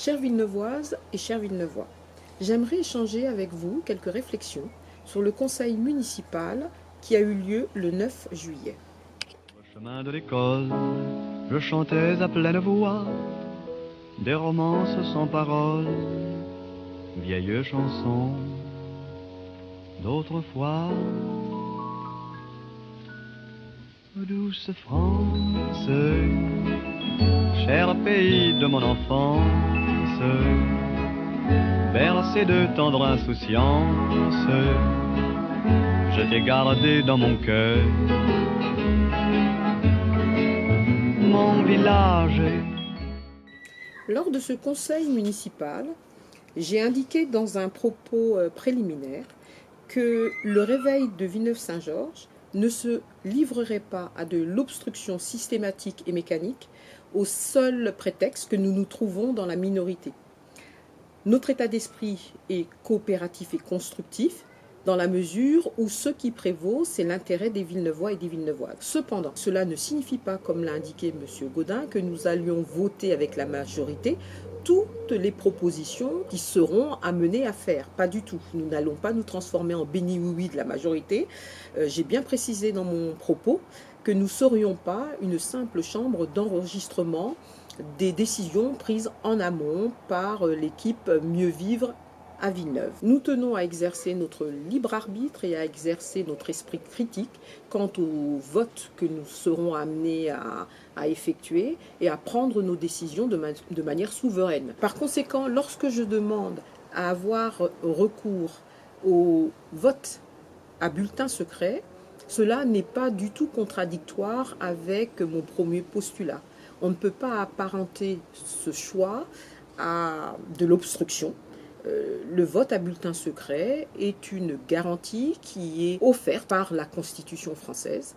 Chères Villeneuvoises et chers Villeneuvois, j'aimerais échanger avec vous quelques réflexions sur le conseil municipal qui a eu lieu le 9 juillet. Au chemin de l'école, je chantais à pleine voix des romances sans paroles, vieilles chansons d'autrefois. Douce France, cher pays de mon enfance, bercé de tendre insouciance, je t'ai gardé dans mon cœur. Mon village. Lors de ce conseil municipal, j'ai indiqué dans un propos préliminaire que le réveil de Villeneuve-Saint-Georges ne se livrerait pas à de l'obstruction systématique et mécanique au seul prétexte que nous nous trouvons dans la minorité. Notre état d'esprit est coopératif et constructif dans la mesure où ce qui prévaut, c'est l'intérêt des Villeneuvois et des Villeneuvoises. Cependant, cela ne signifie pas, comme l'a indiqué M. Gaudin, que nous allions voter avec la majorité toutes les propositions qui seront amenées à faire. Pas du tout. Nous n'allons pas nous transformer en béni-oui-oui de la majorité. J'ai bien précisé dans mon propos que nous ne serions pas une simple chambre d'enregistrement des décisions prises en amont par l'équipe Mieux Vivre à Villeneuve. Nous tenons à exercer notre libre arbitre et à exercer notre esprit critique quant au vote que nous serons amenés à effectuer et à prendre nos décisions de manière souveraine. Par conséquent, lorsque je demande à avoir recours au vote à bulletin secret, cela n'est pas du tout contradictoire avec mon premier postulat. On ne peut pas apparenter ce choix à de l'obstruction. Le vote à bulletin secret est une garantie qui est offerte par la Constitution française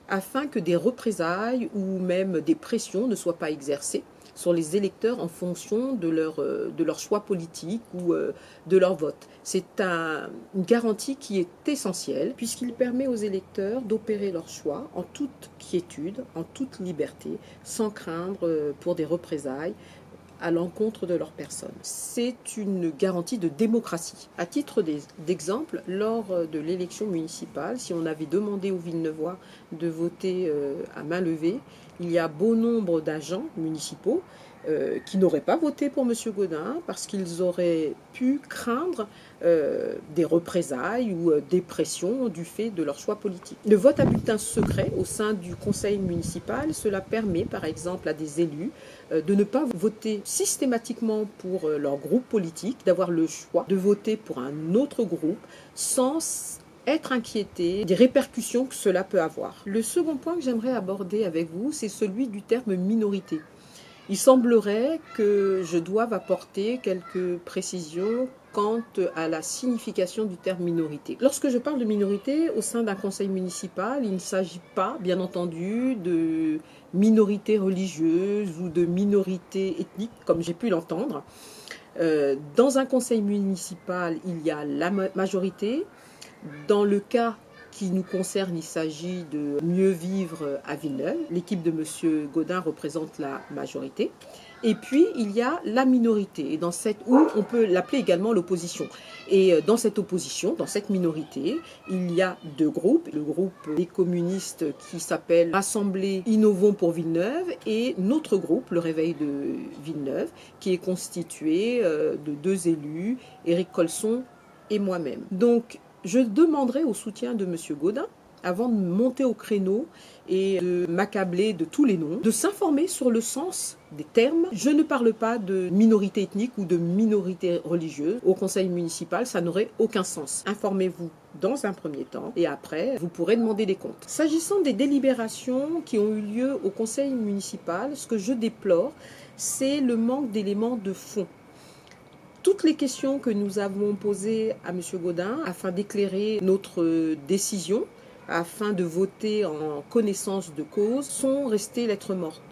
afin que des représailles ou même des pressions ne soient pas exercées sur les électeurs en fonction de leur choix politique ou de leur vote. C'est une garantie qui est essentielle puisqu'il permet aux électeurs d'opérer leur choix en toute quiétude, en toute liberté, sans craindre pour des représailles à l'encontre de leur personne. C'est une garantie de démocratie. À titre d'exemple, lors de l'élection municipale, si on avait demandé aux Villeneuvois de voter à main levée, il y a bon nombre d'agents municipaux qui n'auraient pas voté pour M. Gaudin parce qu'ils auraient pu craindre des représailles ou des pressions du fait de leur choix politique. Le vote à bulletin secret au sein du conseil municipal, cela permet par exemple à des élus de ne pas voter systématiquement pour leur groupe politique, d'avoir le choix de voter pour un autre groupe sans être inquiété des répercussions que cela peut avoir. Le second point que j'aimerais aborder avec vous, c'est celui du terme minorité. Il semblerait que je doive apporter quelques précisions quant à la signification du terme minorité. Lorsque je parle de minorité au sein d'un conseil municipal, il ne s'agit pas, bien entendu, de minorité religieuse ou de minorité ethnique, comme j'ai pu l'entendre. Dans un conseil municipal, il y a la majorité. Dans le cas qui nous concerne, il s'agit de Mieux Vivre à Villeneuve. L'équipe de M. Gaudin représente la majorité. Et puis, il y a la minorité, et ou on peut l'appeler également l'opposition. Et dans cette opposition, dans cette minorité, il y a deux groupes. Le groupe des communistes qui s'appelle Assemblée Innovons pour Villeneuve et notre groupe, le Réveil de Villeneuve, qui est constitué de deux élus, Éric Colson et moi-même. Donc, je demanderai au soutien de M. Gaudin, avant de monter au créneau et de m'accabler de tous les noms, de s'informer sur le sens des termes. Je ne parle pas de minorité ethnique ou de minorité religieuse. Au conseil municipal, ça n'aurait aucun sens. Informez-vous dans un premier temps et après, vous pourrez demander des comptes. S'agissant des délibérations qui ont eu lieu au conseil municipal, ce que je déplore, c'est le manque d'éléments de fond. Toutes les questions que nous avons posées à M. Gaudin afin d'éclairer notre décision, afin de voter en connaissance de cause, sont restées lettres mortes.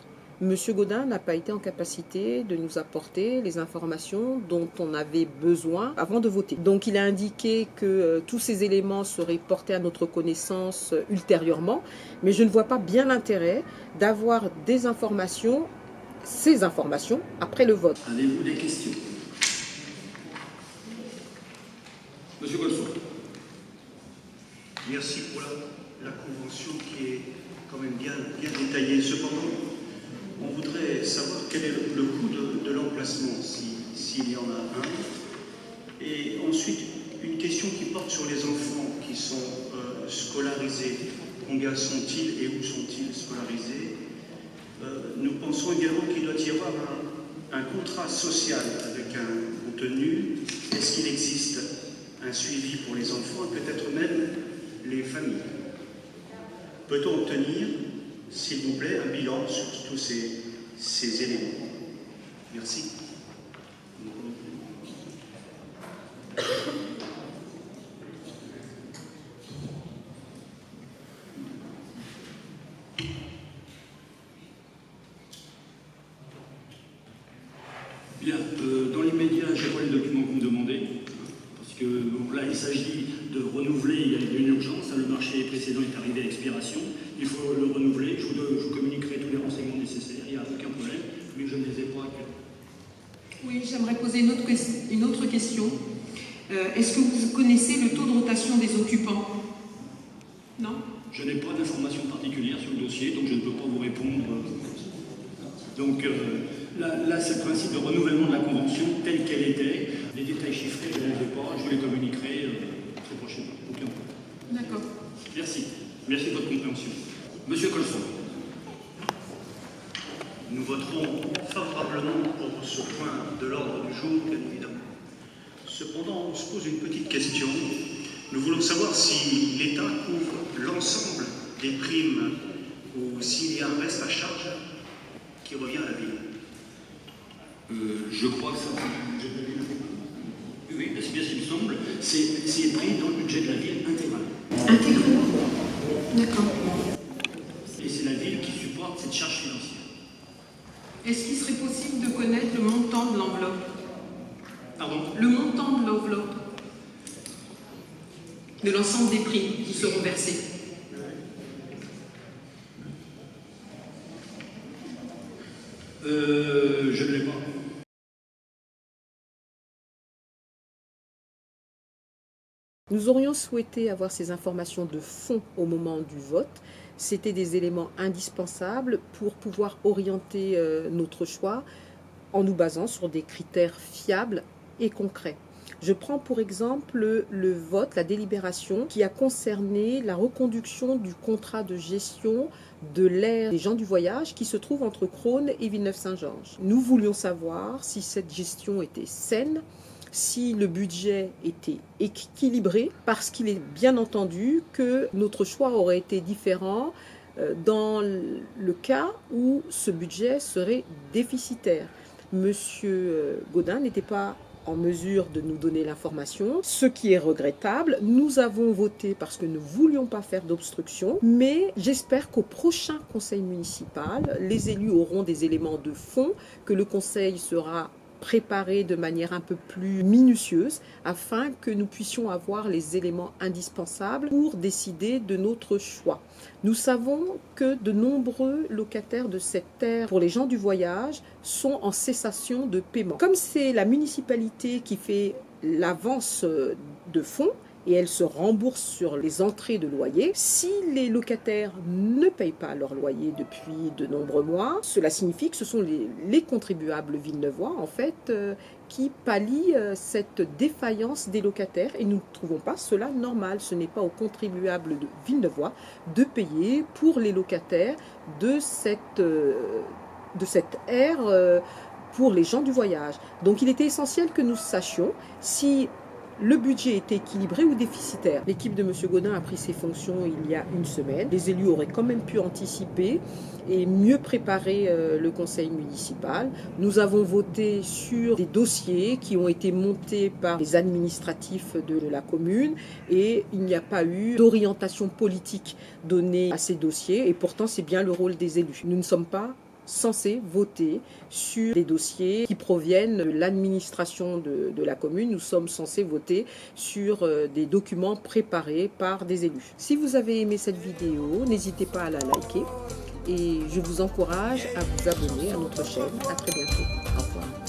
M. Gaudin n'a pas été en capacité de nous apporter les informations dont on avait besoin avant de voter. Donc il a indiqué que tous ces éléments seraient portés à notre connaissance ultérieurement, mais je ne vois pas bien l'intérêt d'avoir des informations ces informations après le vote. Avez-vous des questions? Monsieur Golfo. Merci pour la convention qui est quand même bien détaillée. Cependant, on voudrait savoir quel est le coût de l'emplacement, s'il y en a un. Et ensuite, une question qui porte sur les enfants qui sont scolarisés. Combien sont-ils et où sont-ils scolarisés? Nous pensons également qu'il doit y avoir un contrat social avec un contenu. Est-ce qu'il existe un suivi pour les enfants et peut-être même les familles? Peut-on obtenir, s'il vous plaît, un bilan sur tous ces éléments? Merci. Bien, dans l'immédiat, j'ai pas les documents que vous me demandez, parce que bon, là, il s'agit de renouveler, il y a une urgence, hein, le marché précédent est arrivé à expiration, il faut le renouveler, je vous communiquerai tous les renseignements nécessaires, il n'y a aucun problème, mais je ne les ai pas actuellement. Oui, j'aimerais poser une autre question. Est-ce que vous connaissez le taux de rotation des occupants? Non? Je n'ai pas d'informations particulières sur le dossier, donc je ne peux pas vous répondre. Donc là, c'est le principe de renouvellement de la convention telle qu'elle était. Les détails chiffrés, je ne les ai pas, je vous les communiquerai très prochainement. Aucun problème. D'accord. Merci. Merci de votre compréhension. Monsieur Colson. Nous voterons favorablement pour ce point de l'ordre du jour, bien évidemment. Cependant, on se pose une petite question. Nous voulons savoir si l'État couvre l'ensemble des primes ou s'il y a un reste à charge qui revient à la ville. Je crois que ça... Oui, c'est bien ce qu'il me semble. C'est pris dans le budget de la ville intégral. Intégral. D'accord. Et c'est la ville qui supporte cette charge financière. Est-ce qu'il serait possible de connaître le montant de l'enveloppe? Pardon? Le montant de l'enveloppe de l'ensemble des primes qui seront versées. Je ne l'ai pas. Nous aurions souhaité avoir ces informations de fond au moment du vote. C'était des éléments indispensables pour pouvoir orienter notre choix en nous basant sur des critères fiables et concrets. Je prends pour exemple le vote, la délibération qui a concerné la reconduction du contrat de gestion de l'aire des gens du voyage qui se trouve entre Crosne et Villeneuve-Saint-Georges. Nous voulions savoir si cette gestion était saine, si le budget était équilibré, parce qu'il est bien entendu que notre choix aurait été différent dans le cas où ce budget serait déficitaire. Monsieur Gaudin n'était pas en mesure de nous donner l'information, ce qui est regrettable. Nous avons voté parce que nous ne voulions pas faire d'obstruction, mais j'espère qu'au prochain conseil municipal, les élus auront des éléments de fond, que le conseil sera préparé de manière un peu plus minutieuse afin que nous puissions avoir les éléments indispensables pour décider de notre choix. Nous savons que de nombreux locataires de cette terre pour les gens du voyage sont en cessation de paiement. Comme c'est la municipalité qui fait l'avance de fonds, et elle se rembourse sur les entrées de loyer. Si les locataires ne payent pas leur loyer depuis de nombreux mois, cela signifie que ce sont les contribuables villeneuvois en fait qui pallient cette défaillance des locataires et nous ne trouvons pas cela normal. Ce n'est pas aux contribuables villeneuvois de payer pour les locataires de cette aire pour les gens du voyage. Donc il était essentiel que nous sachions si le budget était équilibré ou déficitaire. L'équipe de M. Gaudin a pris ses fonctions il y a une semaine. Les élus auraient quand même pu anticiper et mieux préparer le conseil municipal. Nous avons voté sur des dossiers qui ont été montés par les administratifs de la commune et il n'y a pas eu d'orientation politique donnée à ces dossiers et pourtant c'est bien le rôle des élus. Nous ne sommes pas censés voter sur des dossiers qui proviennent de l'administration de la commune. Nous sommes censés voter sur des documents préparés par des élus. Si vous avez aimé cette vidéo, n'hésitez pas à la liker et je vous encourage à vous abonner à notre chaîne. À très bientôt. Au revoir.